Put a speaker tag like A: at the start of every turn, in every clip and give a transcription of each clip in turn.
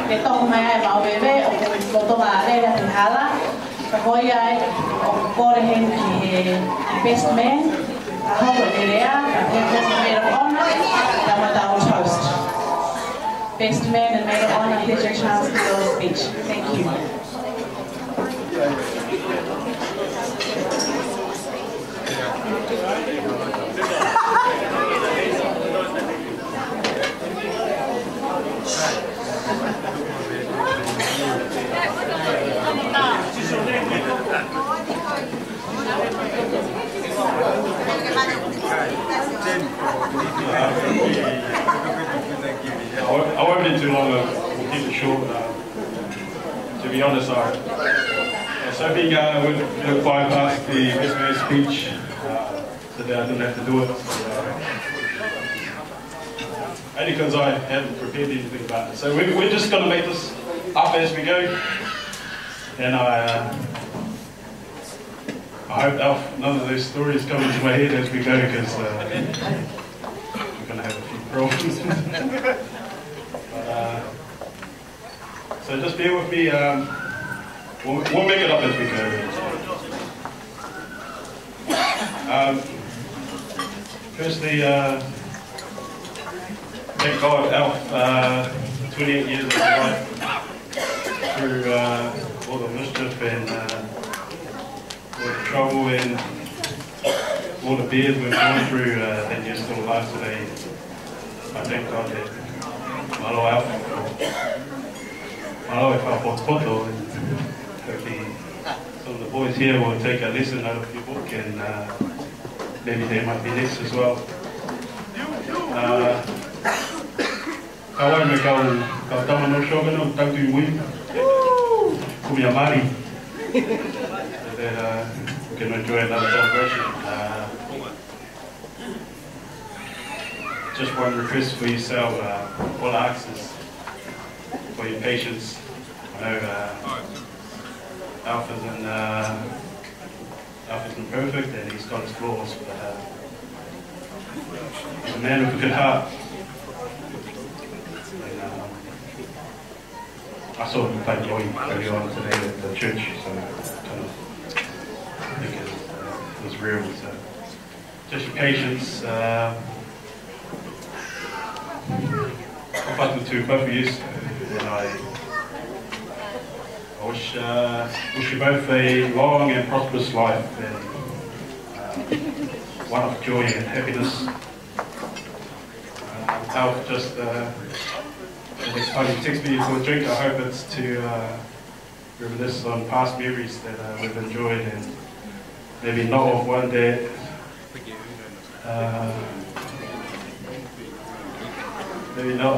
A: ke toku mai ai mau bebe o ko tonga lera te hala ka hoi ai o kore hen ki best man a hoko te rea ka best maid of honor ka matao toast. Best man and maid of honor, here's your chance to do a speech. Thank you.
B: I won't be too long, we'll keep it short. To be honest, so being we'll bypass the best man speech, so that I didn't have to do it. Only because I hadn't prepared anything about it. So we're just going to make this up as we go. And I hope Alf, none of those stories come into my head as we go, because we're going to have a few problems. So just bear with me. We'll make it up as we go. Firstly, thank God, Alf, 28 years of his life, through all the mischief and all the trouble and all the beers we've gone through, that you're still alive today. I thank God that malo Alf, malo e whapoto, and hopefully some of the boys here will take a lesson out of your book, and maybe they might be next as well. Ka wai me kau tamano shogano, tautu I mui, kumia mari, that we can enjoy another celebration. Just one request for yourself, all I ask is for your patience. I know Alf isn't perfect and he's got his flaws, but he's a man with a good heart. And, I saw him play Lloyd early on today at the church, so kind of think it was real. So just your patience. I'll to both of you, and I wish you both a long and prosperous life, and one of joy and happiness. Alf just the next time you text me for a drink, I hope it's to reminisce on past memories that we've enjoyed, and maybe not of one that maybe not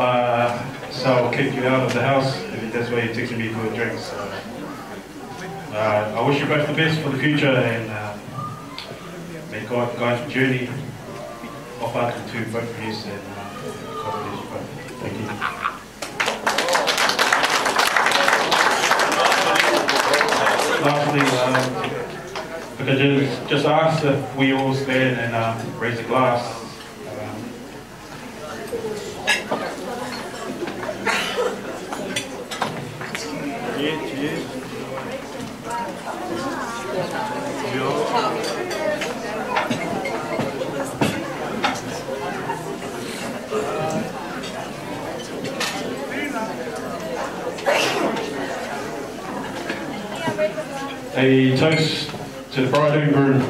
B: so kick you out of the house. Maybe that's why you're texting me for a drink. So I wish you both the best for the future, and may God guide your journey off out to both of you, and God bless you both. Thank you. Lastly, I could just ask if we all stand and raise a glass. A toast to the bride and groom.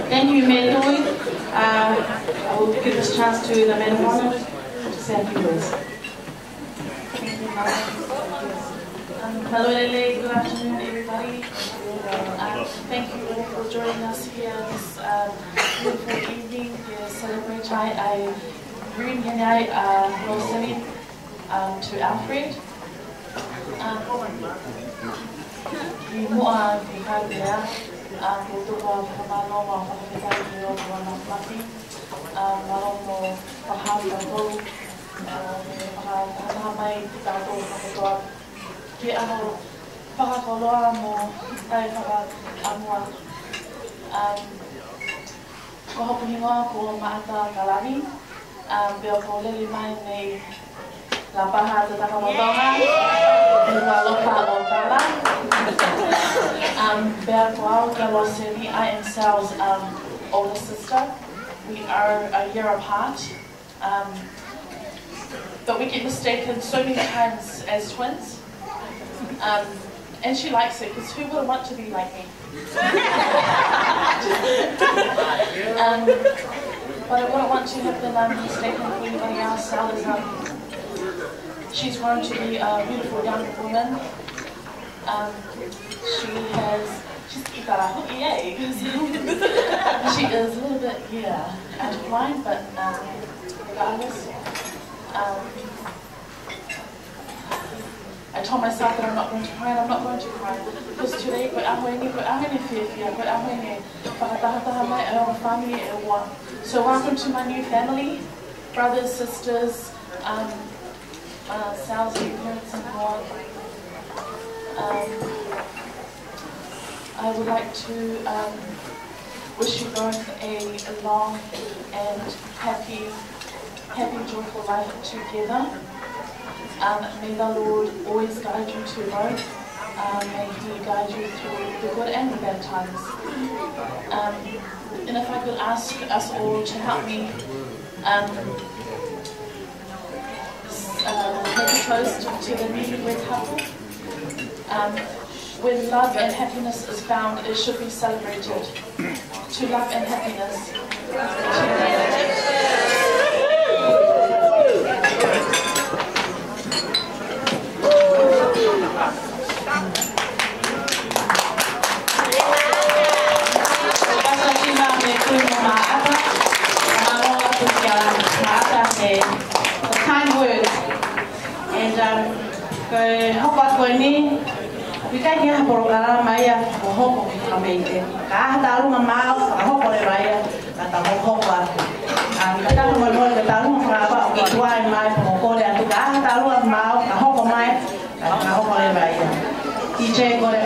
A: Thank you, Mayor Lloyd. I will give this chance to the Maid of Honor to say a few words. Hello, Lele. Good afternoon, everybody. Thank you all for joining us here this beautiful evening to celebrate I bring Rosalind to Alfred. Whakataha mai ki tātou whakatoa. Ke anō whakakoloa mō tai whakaamua. Ko hopu hingoa ko Maata Kalani. Peo ko lele mai nei la paha te takamotonga. Nua lopa o tala. Pea ko au ka Roseli, I am Sal's older sister. We are a year apart. But we get mistaken so many times as twins. And she likes it, because who wouldn't want to be like me? But I wouldn't want to have been mistaken for anybody else. Sal is, she's grown to be a beautiful young woman. She's ikarahuki, eh? She is a little bit, out of line, but regardless. I told myself that I'm not going to cry, and I'm not going to cry. Because today, koe ahoene whiawhia, koe ahoene whakatahataha mai e o whānui e ua. So welcome to my new family, brothers, sisters, Sal's parents and more. I would like to wish you both a long and happy, joyful life together. May the Lord always guide you to both. May He guide you through the good and the bad times. And if I could ask us all to help me make a toast to the newlywed couple. When love and happiness is found, it should be celebrated. To love and happiness. The kind words. And we can't get a program, Maya, or hope of Amate. Kataruma Mao, a hope of Raya, at the Hopa. And the Taruman, the Tarum Raba, the Wine Mike, or to Kataruma Mao, a hope of mine, and a hope of Raya. DJ got a